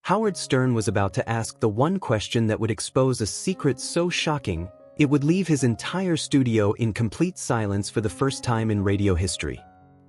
Howard Stern was about to ask the one question that would expose a secret so shocking, it would leave his entire studio in complete silence for the first time in radio history.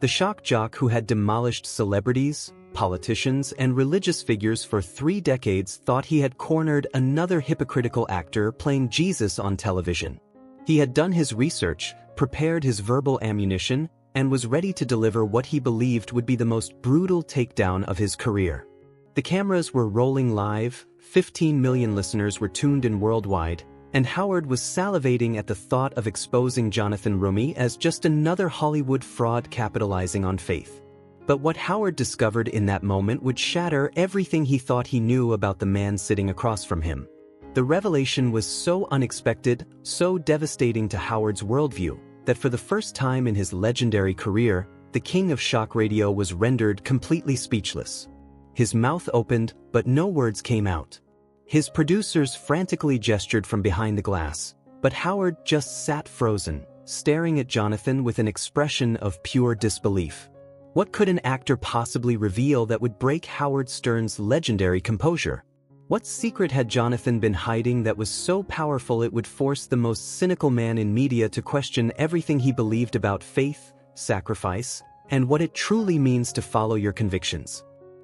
The shock jock who had demolished celebrities, politicians, and religious figures for 3 decades thought he had cornered another hypocritical actor playing Jesus on television. He had done his research, prepared his verbal ammunition, and was ready to deliver what he believed would be the most brutal takedown of his career. The cameras were rolling live, 15 million listeners were tuned in worldwide, and Howard was salivating at the thought of exposing Jonathan Roumie as just another Hollywood fraud capitalizing on faith. But what Howard discovered in that moment would shatter everything he thought he knew about the man sitting across from him. The revelation was so unexpected, so devastating to Howard's worldview, that for the first time in his legendary career, the king of shock radio was rendered completely speechless. His mouth opened, but no words came out. His producers frantically gestured from behind the glass, but Howard just sat frozen, staring at Jonathan with an expression of pure disbelief. What could an actor possibly reveal that would break Howard Stern's legendary composure? What secret had Jonathan been hiding that was so powerful it would force the most cynical man in media to question everything he believed about faith, sacrifice, and what it truly means to follow your convictions?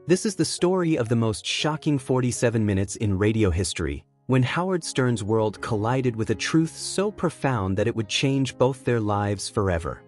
This is the story of the most shocking 47 minutes in radio history, when Howard Stern's world collided with a truth so profound that it would change both their lives forever.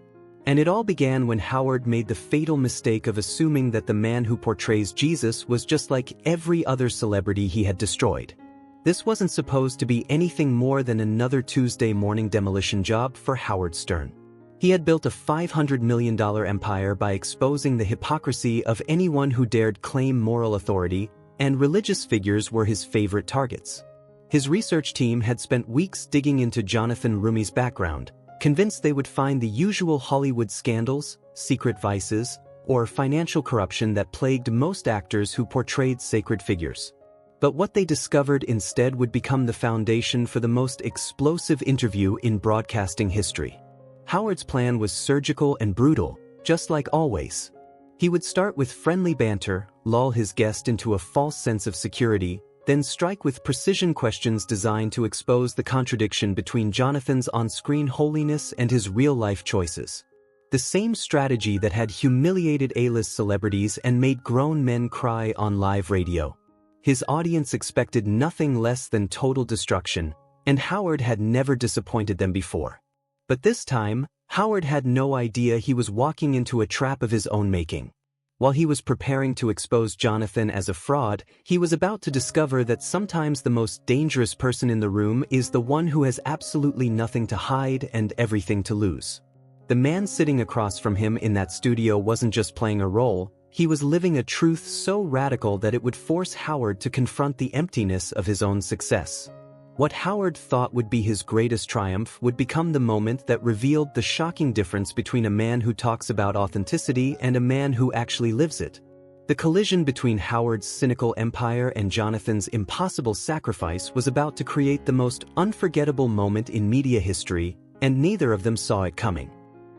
And it all began when Howard made the fatal mistake of assuming that the man who portrays Jesus was just like every other celebrity he had destroyed. This wasn't supposed to be anything more than another Tuesday morning demolition job for Howard Stern. He had built a $500 million empire by exposing the hypocrisy of anyone who dared claim moral authority, and religious figures were his favorite targets. His research team had spent weeks digging into Jonathan Roumie's background, convinced they would find the usual Hollywood scandals, secret vices, or financial corruption that plagued most actors who portrayed sacred figures. But what they discovered instead would become the foundation for the most explosive interview in broadcasting history. Howard's plan was surgical and brutal, just like always. He would start with friendly banter, lull his guest into a false sense of security, then strike with precision questions designed to expose the contradiction between Jonathan's on-screen holiness and his real-life choices. The same strategy that had humiliated A-list celebrities and made grown men cry on live radio. His audience expected nothing less than total destruction, and Howard had never disappointed them before. But this time, Howard had no idea he was walking into a trap of his own making. While he was preparing to expose Jonathan as a fraud, he was about to discover that sometimes the most dangerous person in the room is the one who has absolutely nothing to hide and everything to lose. The man sitting across from him in that studio wasn't just playing a role, he was living a truth so radical that it would force Howard to confront the emptiness of his own success. What Howard thought would be his greatest triumph would become the moment that revealed the shocking difference between a man who talks about authenticity and a man who actually lives it. The collision between Howard's cynical empire and Jonathan's impossible sacrifice was about to create the most unforgettable moment in media history, and neither of them saw it coming.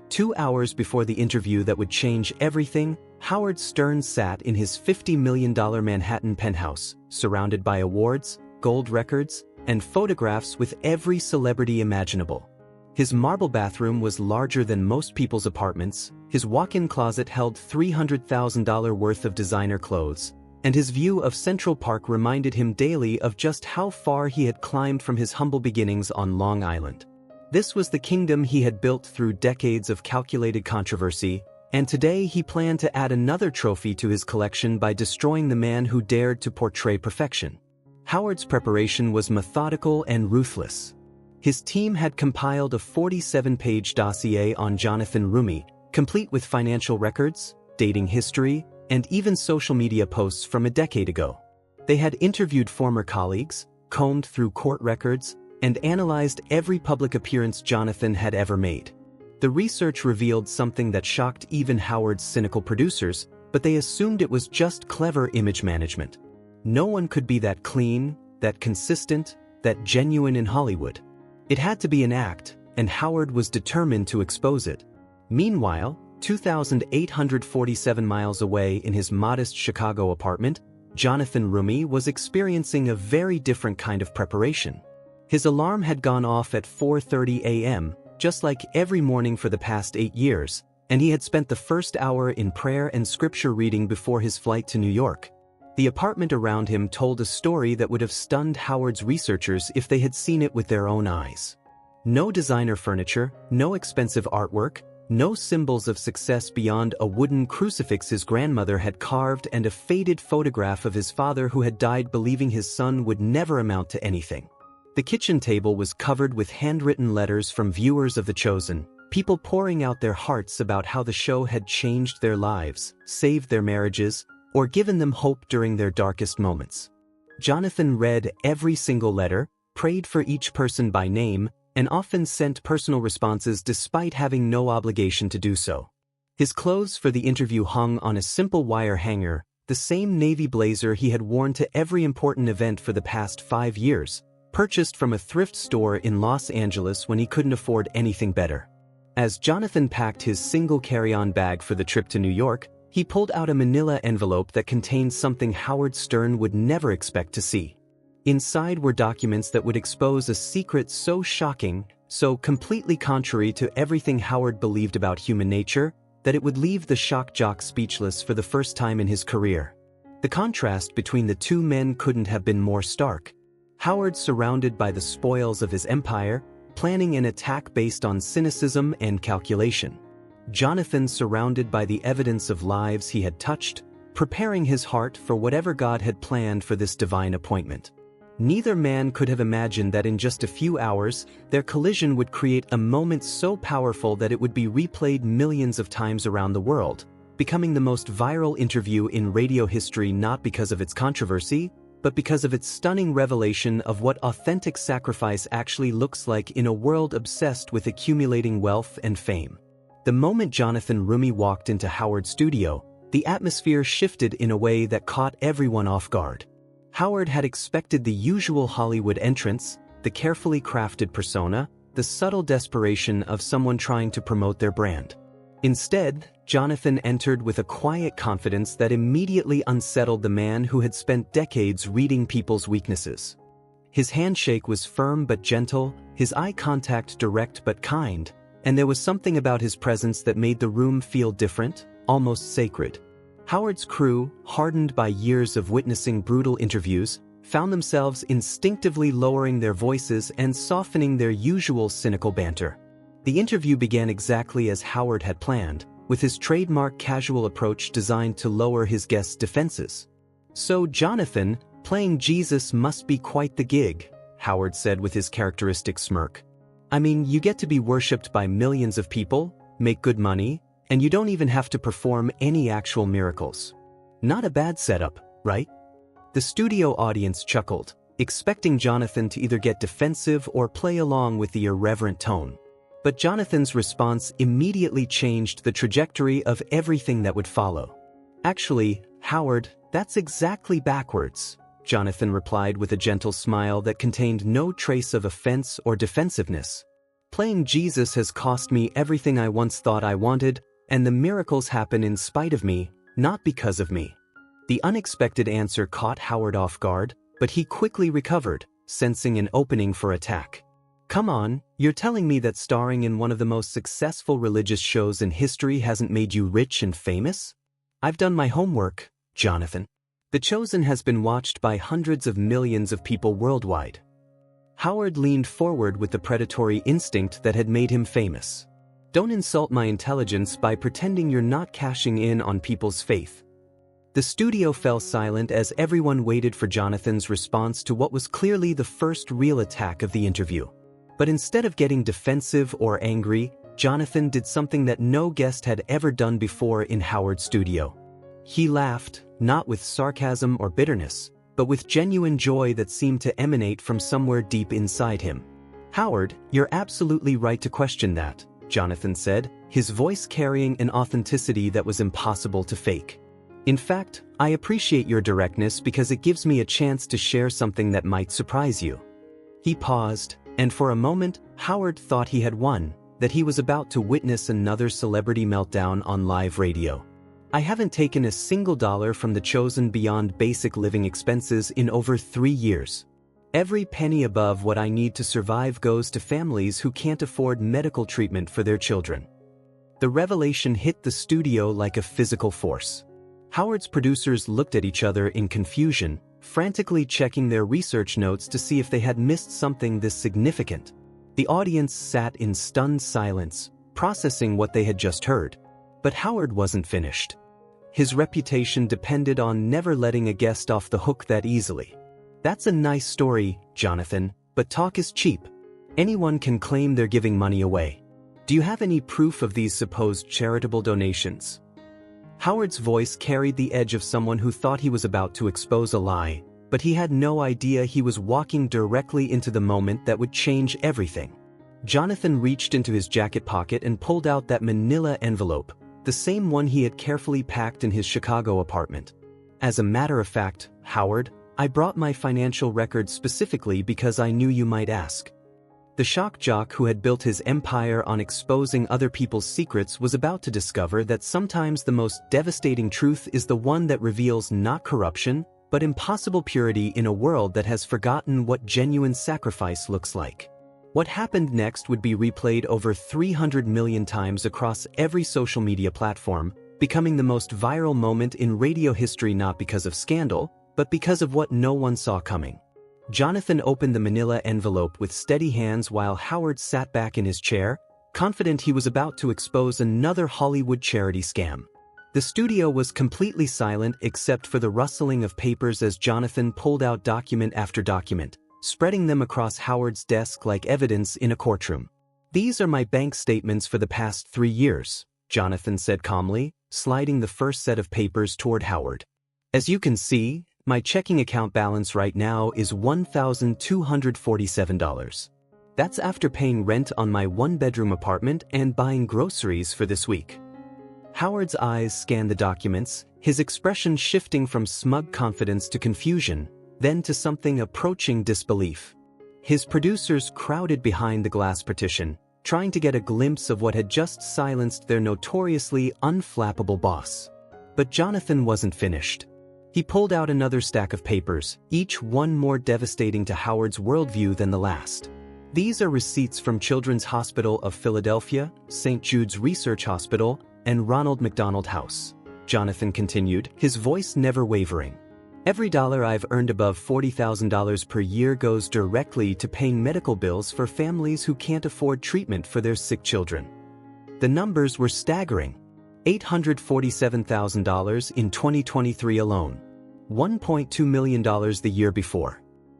2 hours before the interview that would change everything, Howard Stern sat in his $50 million Manhattan penthouse, surrounded by awards, gold records, and photographs with every celebrity imaginable. His marble bathroom was larger than most people's apartments, his walk-in closet held $300,000 worth of designer clothes, and his view of Central Park reminded him daily of just how far he had climbed from his humble beginnings on Long Island. This was the kingdom he had built through decades of calculated controversy, and today he planned to add another trophy to his collection by destroying the man who dared to portray perfection. Howard's preparation was methodical and ruthless. His team had compiled a 47-page dossier on Jonathan Roumie, complete with financial records, dating history, and even social media posts from a decade ago. They had interviewed former colleagues, combed through court records, and analyzed every public appearance Jonathan had ever made. The research revealed something that shocked even Howard's cynical producers, but they assumed it was just clever image management. No one could be that clean, that consistent, that genuine in Hollywood. It had to be an act, and Howard was determined to expose it. Meanwhile, 2,847 miles away in his modest Chicago apartment, Jonathan Roumie was experiencing a very different kind of preparation. His alarm had gone off at 4:30 a.m., just like every morning for the past 8 years, and he had spent the first hour in prayer and scripture reading before his flight to New York. The apartment around him told a story that would have stunned Howard's researchers if they had seen it with their own eyes. No designer furniture, no expensive artwork, no symbols of success beyond a wooden crucifix his grandmother had carved and a faded photograph of his father who had died believing his son would never amount to anything. The kitchen table was covered with handwritten letters from viewers of The Chosen, people pouring out their hearts about how the show had changed their lives, saved their marriages, or given them hope during their darkest moments. Jonathan read every single letter, prayed for each person by name, and often sent personal responses despite having no obligation to do so. His clothes for the interview hung on a simple wire hanger, the same navy blazer he had worn to every important event for the past 5 years, purchased from a thrift store in Los Angeles when he couldn't afford anything better. As Jonathan packed his single carry-on bag for the trip to New York, he pulled out a manila envelope that contained something Howard Stern would never expect to see. Inside were documents that would expose a secret so shocking, so completely contrary to everything Howard believed about human nature, that it would leave the shock jock speechless for the first time in his career. The contrast between the two men couldn't have been more stark. Howard surrounded by the spoils of his empire, planning an attack based on cynicism and calculation. Jonathan surrounded by the evidence of lives he had touched, preparing his heart for whatever God had planned for this divine appointment. Neither man could have imagined that in just a few hours, their collision would create a moment so powerful that it would be replayed millions of times around the world, becoming the most viral interview in radio history not because of its controversy, but because of its stunning revelation of what authentic sacrifice actually looks like in a world obsessed with accumulating wealth and fame. The moment Jonathan Roumie walked into Howard's studio, the atmosphere shifted in a way that caught everyone off guard. Howard had expected the usual Hollywood entrance, the carefully crafted persona, the subtle desperation of someone trying to promote their brand. Instead, Jonathan entered with a quiet confidence that immediately unsettled the man who had spent decades reading people's weaknesses. His handshake was firm but gentle, his eye contact direct but kind, and there was something about his presence that made the room feel different, almost sacred. Howard's crew, hardened by years of witnessing brutal interviews, found themselves instinctively lowering their voices and softening their usual cynical banter. The interview began exactly as Howard had planned, with his trademark casual approach designed to lower his guests' defenses. "So, Jonathan, playing Jesus must be quite the gig," Howard said with his characteristic smirk. "I mean, you get to be worshipped by millions of people, make good money, and you don't even have to perform any actual miracles. Not a bad setup, right?" The studio audience chuckled, expecting Jonathan to either get defensive or play along with the irreverent tone. But Jonathan's response immediately changed the trajectory of everything that would follow. "Actually, Howard, that's exactly backwards," Jonathan replied with a gentle smile that contained no trace of offense or defensiveness. "Playing Jesus has cost me everything I once thought I wanted, and the miracles happen in spite of me, not because of me." The unexpected answer caught Howard off guard, but he quickly recovered, sensing an opening for attack. "Come on, you're telling me that starring in one of the most successful religious shows in history hasn't made you rich and famous? I've done my homework, Jonathan. The Chosen has been watched by hundreds of millions of people worldwide." Howard leaned forward with the predatory instinct that had made him famous. "Don't insult my intelligence by pretending you're not cashing in on people's faith." The studio fell silent as everyone waited for Jonathan's response to what was clearly the first real attack of the interview. But instead of getting defensive or angry, Jonathan did something that no guest had ever done before in Howard's studio. He laughed, not with sarcasm or bitterness, but with genuine joy that seemed to emanate from somewhere deep inside him. "Howard, you're absolutely right to question that," Jonathan said, his voice carrying an authenticity that was impossible to fake. "In fact, I appreciate your directness because it gives me a chance to share something that might surprise you." He paused, and for a moment, Howard thought he had won, that he was about to witness another celebrity meltdown on live radio. I haven't taken a single dollar from the chosen beyond basic living expenses in over 3 years. Every penny above what I need to survive goes to families who can't afford medical treatment for their children. The revelation hit the studio like a physical force. Howard's producers looked at each other in confusion, frantically checking their research notes to see if they had missed something this significant. The audience sat in stunned silence, processing what they had just heard. But Howard wasn't finished. His reputation depended on never letting a guest off the hook that easily. That's a nice story, Jonathan, but talk is cheap. Anyone can claim they're giving money away. Do you have any proof of these supposed charitable donations? Howard's voice carried the edge of someone who thought he was about to expose a lie, but he had no idea he was walking directly into the moment that would change everything. Jonathan reached into his jacket pocket and pulled out that manila envelope, the same one he had carefully packed in his Chicago apartment. As a matter of fact, Howard, I brought my financial records specifically because I knew you might ask. The shock jock who had built his empire on exposing other people's secrets was about to discover that sometimes the most devastating truth is the one that reveals not corruption, but impossible purity in a world that has forgotten what genuine sacrifice looks like. What happened next would be replayed over 300 million times across every social media platform, becoming the most viral moment in radio history not because of scandal, but because of what no one saw coming. Jonathan opened the manila envelope with steady hands while Howard sat back in his chair, confident he was about to expose another Hollywood charity scam. The studio was completely silent except for the rustling of papers as Jonathan pulled out document after document, spreading them across Howard's desk like evidence in a courtroom. These are my bank statements for the past 3 years, Jonathan said calmly, sliding the first set of papers toward Howard. As you can see, my checking account balance right now is $1,247. That's after paying rent on my 1-bedroom apartment and buying groceries for this week. Howard's eyes scanned the documents, his expression shifting from smug confidence to confusion, then to something approaching disbelief. His producers crowded behind the glass partition, trying to get a glimpse of what had just silenced their notoriously unflappable boss. But Jonathan wasn't finished. He pulled out another stack of papers, each one more devastating to Howard's worldview than the last. These are receipts from Children's Hospital of Philadelphia, St. Jude's Research Hospital, and Ronald McDonald House, Jonathan continued, his voice never wavering. Every dollar I've earned above $40,000 per year goes directly to paying medical bills for families who can't afford treatment for their sick children. The numbers were staggering. $847,000 in 2023 alone. $1.2 million the year before.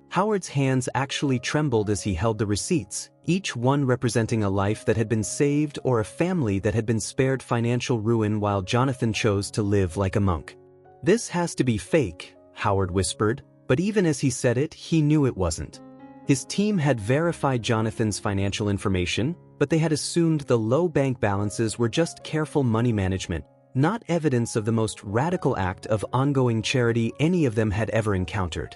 Howard's hands actually trembled as he held the receipts, each one representing a life that had been saved or a family that had been spared financial ruin while Jonathan chose to live like a monk. This has to be fake, Howard whispered, but even as he said it, he knew it wasn't. His team had verified Jonathan's financial information, but they had assumed the low bank balances were just careful money management, not evidence of the most radical act of ongoing charity any of them had ever encountered.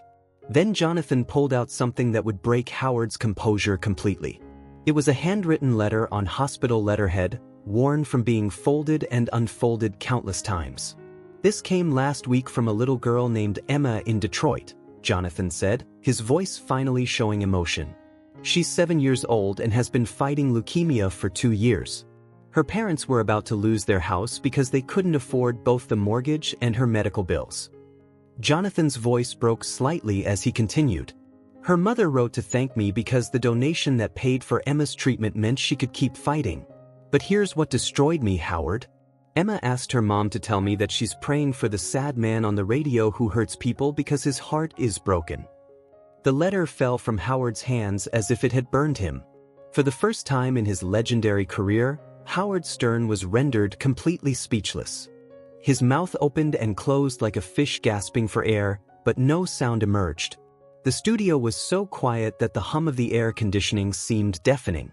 Then Jonathan pulled out something that would break Howard's composure completely. It was a handwritten letter on hospital letterhead, worn from being folded and unfolded countless times. This came last week from a little girl named Emma in Detroit, Jonathan said, his voice finally showing emotion. She's 7 years old and has been fighting leukemia for 2 years. Her parents were about to lose their house because they couldn't afford both the mortgage and her medical bills. Jonathan's voice broke slightly as he continued. Her mother wrote to thank me because the donation that paid for Emma's treatment meant she could keep fighting. But here's what destroyed me, Howard. Emma asked her mom to tell me that she's praying for the sad man on the radio who hurts people because his heart is broken. The letter fell from Howard's hands as if it had burned him. For the first time in his legendary career, Howard Stern was rendered completely speechless. His mouth opened and closed like a fish gasping for air, but no sound emerged. The studio was so quiet that the hum of the air conditioning seemed deafening.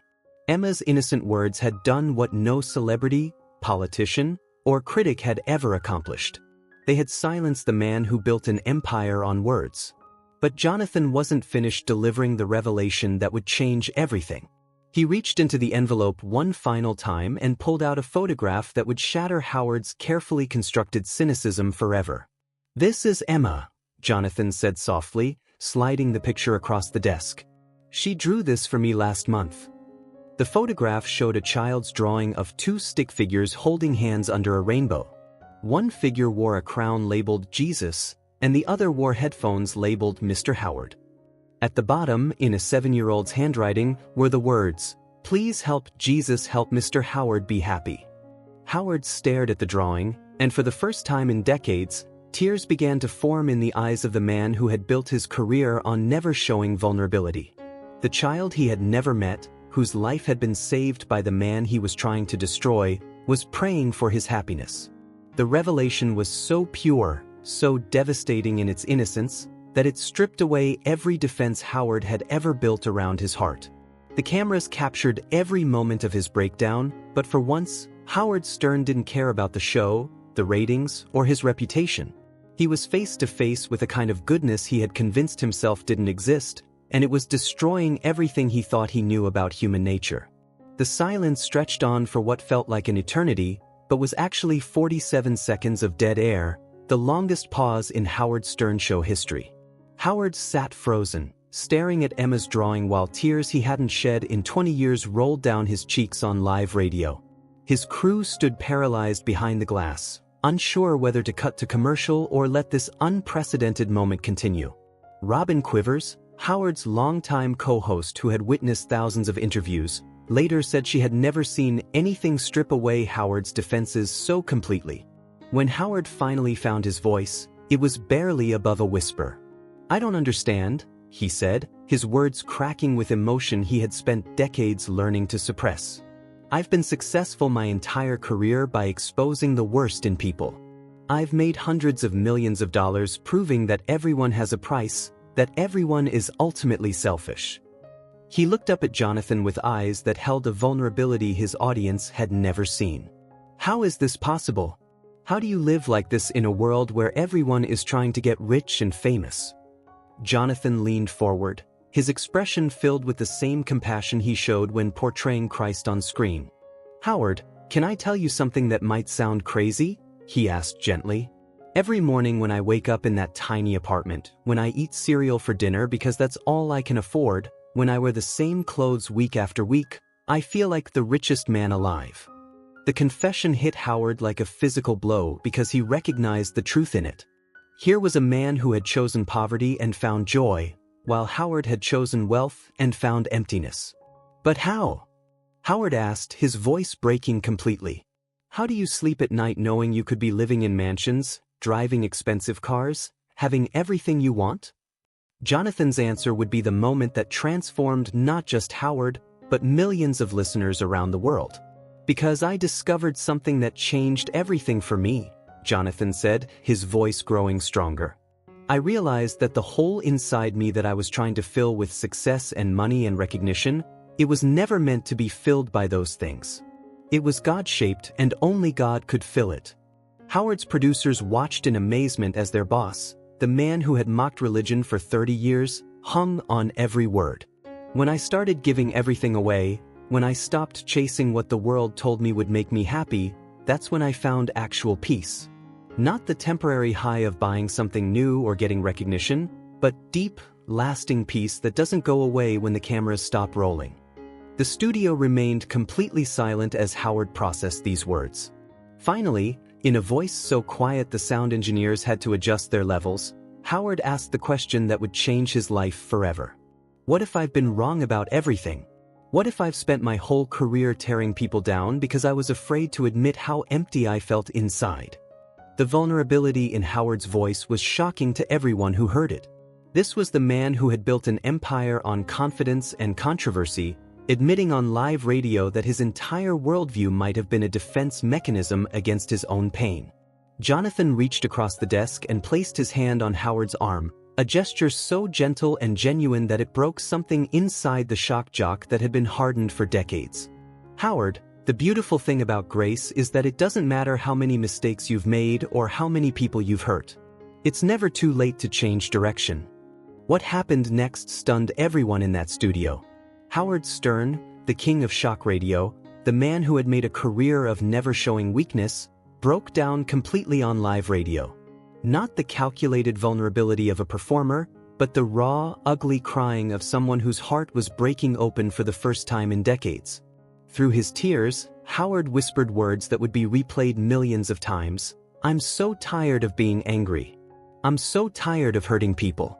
Emma's innocent words had done what no celebrity, politician, or critic had ever accomplished. They had silenced the man who built an empire on words. But Jonathan wasn't finished delivering the revelation that would change everything. He reached into the envelope one final time and pulled out a photograph that would shatter Howard's carefully constructed cynicism forever. "This is Emma," Jonathan said softly, sliding the picture across the desk. "She drew this for me last month." The photograph showed a child's drawing of two stick figures holding hands under a rainbow. One figure wore a crown labeled Jesus, and the other wore headphones labeled Mr. Howard. At the bottom, in a 7-year-old's handwriting, were the words, "Please help Jesus help Mr. Howard be happy." Howard stared at the drawing, and for the first time in decades, tears began to form in the eyes of the man who had built his career on never showing vulnerability. The child he had never met, whose life had been saved by the man he was trying to destroy, was praying for his happiness. The revelation was so pure, so devastating in its innocence, that it stripped away every defense Howard had ever built around his heart. The cameras captured every moment of his breakdown, but for once, Howard Stern didn't care about the show, the ratings, or his reputation. He was face to face with a kind of goodness he had convinced himself didn't exist, and it was destroying everything he thought he knew about human nature. The silence stretched on for what felt like an eternity, but was actually 47 seconds of dead air, the longest pause in Howard Stern show history. Howard sat frozen, staring at Emma's drawing while tears he hadn't shed in 20 years rolled down his cheeks on live radio. His crew stood paralyzed behind the glass, unsure whether to cut to commercial or let this unprecedented moment continue. Robin Quivers, Howard's longtime co-host who had witnessed thousands of interviews, later said she had never seen anything strip away Howard's defenses so completely. When Howard finally found his voice, it was barely above a whisper. "I don't understand," he said, his words cracking with emotion he had spent decades learning to suppress. "I've been successful my entire career by exposing the worst in people. I've made hundreds of millions of dollars proving that everyone has a price, that everyone is ultimately selfish." He looked up at Jonathan with eyes that held a vulnerability his audience had never seen. "How is this possible? How do you live like this in a world where everyone is trying to get rich and famous?" Jonathan leaned forward, his expression filled with the same compassion he showed when portraying Christ on screen. "Howard, can I tell you something that might sound crazy?" he asked gently. "Every morning when I wake up in that tiny apartment, when I eat cereal for dinner because that's all I can afford, when I wear the same clothes week after week, I feel like the richest man alive." The confession hit Howard like a physical blow because he recognized the truth in it. Here was a man who had chosen poverty and found joy, while Howard had chosen wealth and found emptiness. "But how?" Howard asked, his voice breaking completely. "How do you sleep at night knowing you could be living in mansions, driving expensive cars, having everything you want?" Jonathan's answer would be the moment that transformed not just Howard, but millions of listeners around the world. "Because I discovered something that changed everything for me," Jonathan said, his voice growing stronger. "I realized that the hole inside me that I was trying to fill with success and money and recognition, it was never meant to be filled by those things. It was God-shaped and only God could fill it." Howard's producers watched in amazement as their boss, the man who had mocked religion for 30 years, hung on every word. "When I started giving everything away, when I stopped chasing what the world told me would make me happy, that's when I found actual peace. Not the temporary high of buying something new or getting recognition, but deep, lasting peace that doesn't go away when the cameras stop rolling." The studio remained completely silent as Howard processed these words. Finally, in a voice so quiet the sound engineers had to adjust their levels, Howard asked the question that would change his life forever. "What if I've been wrong about everything? What if I've spent my whole career tearing people down because I was afraid to admit how empty I felt inside?" The vulnerability in Howard's voice was shocking to everyone who heard it. This was the man who had built an empire on confidence and controversy, admitting on live radio that his entire worldview might have been a defense mechanism against his own pain. Jonathan reached across the desk and placed his hand on Howard's arm, a gesture so gentle and genuine that it broke something inside the shock jock that had been hardened for decades. "Howard, the beautiful thing about grace is that it doesn't matter how many mistakes you've made or how many people you've hurt. It's never too late to change direction." What happened next stunned everyone in that studio. Howard Stern, the king of shock radio, the man who had made a career of never showing weakness, broke down completely on live radio. Not the calculated vulnerability of a performer, but the raw, ugly crying of someone whose heart was breaking open for the first time in decades. Through his tears, Howard whispered words that would be replayed millions of times. "I'm so tired of being angry. I'm so tired of hurting people.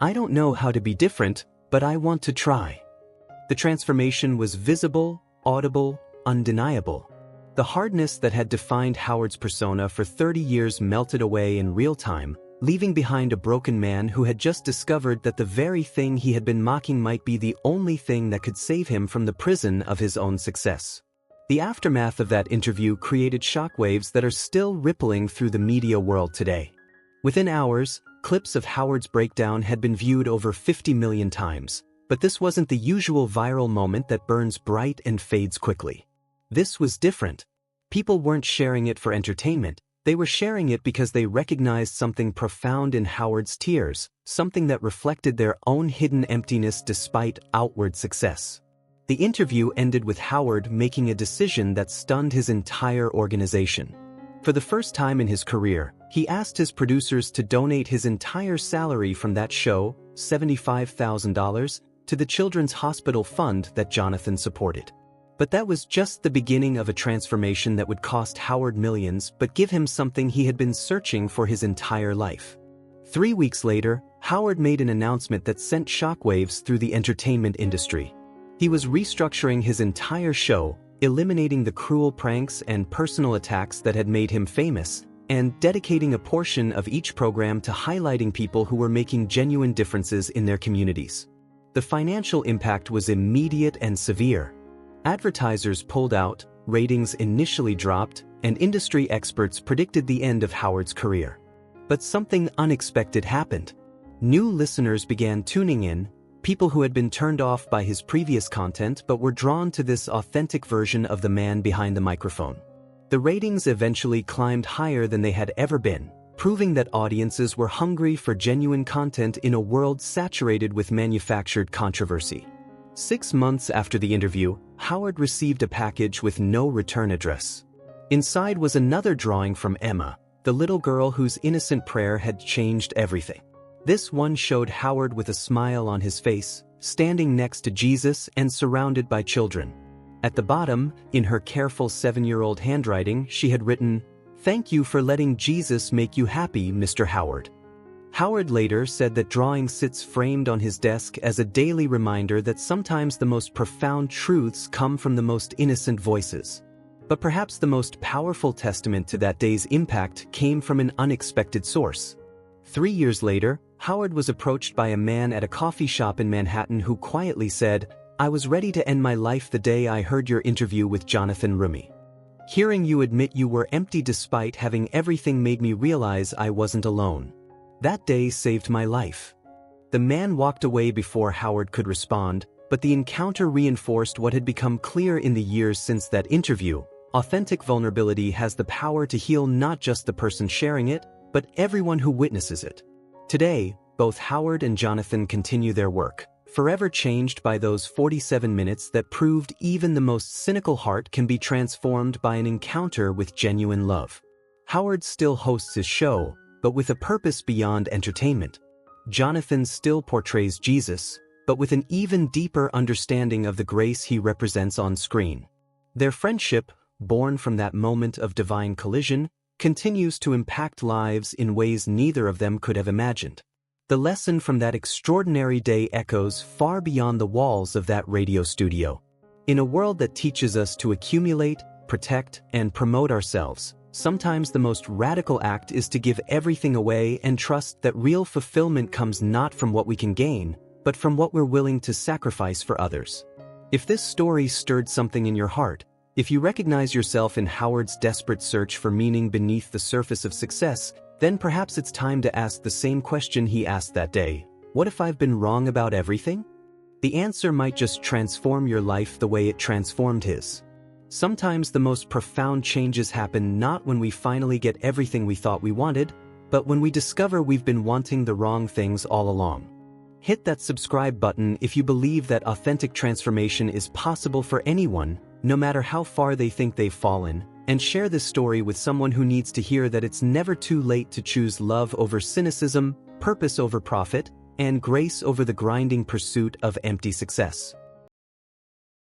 I don't know how to be different, but I want to try." The transformation was visible, audible, undeniable. The hardness that had defined Howard's persona for 30 years melted away in real time, leaving behind a broken man who had just discovered that the very thing he had been mocking might be the only thing that could save him from the prison of his own success. The aftermath of that interview created shockwaves that are still rippling through the media world today. Within hours, clips of Howard's breakdown had been viewed over 50 million times, but this wasn't the usual viral moment that burns bright and fades quickly. This was different. People weren't sharing it for entertainment, they were sharing it because they recognized something profound in Howard's tears, something that reflected their own hidden emptiness despite outward success. The interview ended with Howard making a decision that stunned his entire organization. For the first time in his career, he asked his producers to donate his entire salary from that show, $75,000, to the Children's Hospital Fund that Jonathan supported. But that was just the beginning of a transformation that would cost Howard millions but give him something he had been searching for his entire life. 3 weeks later, Howard made an announcement that sent shockwaves through the entertainment industry. He was restructuring his entire show, eliminating the cruel pranks and personal attacks that had made him famous, and dedicating a portion of each program to highlighting people who were making genuine differences in their communities. The financial impact was immediate and severe. Advertisers pulled out, ratings initially dropped, and industry experts predicted the end of Howard's career. But something unexpected happened. New listeners began tuning in, people who had been turned off by his previous content but were drawn to this authentic version of the man behind the microphone. The ratings eventually climbed higher than they had ever been, proving that audiences were hungry for genuine content in a world saturated with manufactured controversy. 6 months after the interview, Howard received a package with no return address. Inside was another drawing from Emma, the little girl whose innocent prayer had changed everything. This one showed Howard with a smile on his face, standing next to Jesus and surrounded by children. At the bottom, in her careful 7-year-old handwriting, she had written, "Thank you for letting Jesus make you happy, Mr. Howard." Howard later said that drawing sits framed on his desk as a daily reminder that sometimes the most profound truths come from the most innocent voices. But perhaps the most powerful testament to that day's impact came from an unexpected source. 3 years later, Howard was approached by a man at a coffee shop in Manhattan who quietly said, "I was ready to end my life the day I heard your interview with Jonathan Roumie. Hearing you admit you were empty despite having everything made me realize I wasn't alone. That day saved my life." The man walked away before Howard could respond, but the encounter reinforced what had become clear in the years since that interview. Authentic vulnerability has the power to heal not just the person sharing it, but everyone who witnesses it. Today, both Howard and Jonathan continue their work, forever changed by those 47 minutes that proved even the most cynical heart can be transformed by an encounter with genuine love. Howard still hosts his show, but with a purpose beyond entertainment. Jonathan still portrays Jesus, but with an even deeper understanding of the grace he represents on screen. Their friendship, born from that moment of divine collision, continues to impact lives in ways neither of them could have imagined. The lesson from that extraordinary day echoes far beyond the walls of that radio studio. In a world that teaches us to accumulate, protect, and promote ourselves, sometimes the most radical act is to give everything away and trust that real fulfillment comes not from what we can gain, but from what we're willing to sacrifice for others. If this story stirred something in your heart, if you recognize yourself in Howard's desperate search for meaning beneath the surface of success, then perhaps it's time to ask the same question he asked that day. What if I've been wrong about everything? The answer might just transform your life the way it transformed his. Sometimes the most profound changes happen not when we finally get everything we thought we wanted, but when we discover we've been wanting the wrong things all along. Hit that subscribe button if you believe that authentic transformation is possible for anyone, no matter how far they think they've fallen, and share this story with someone who needs to hear that it's never too late to choose love over cynicism, purpose over profit, and grace over the grinding pursuit of empty success.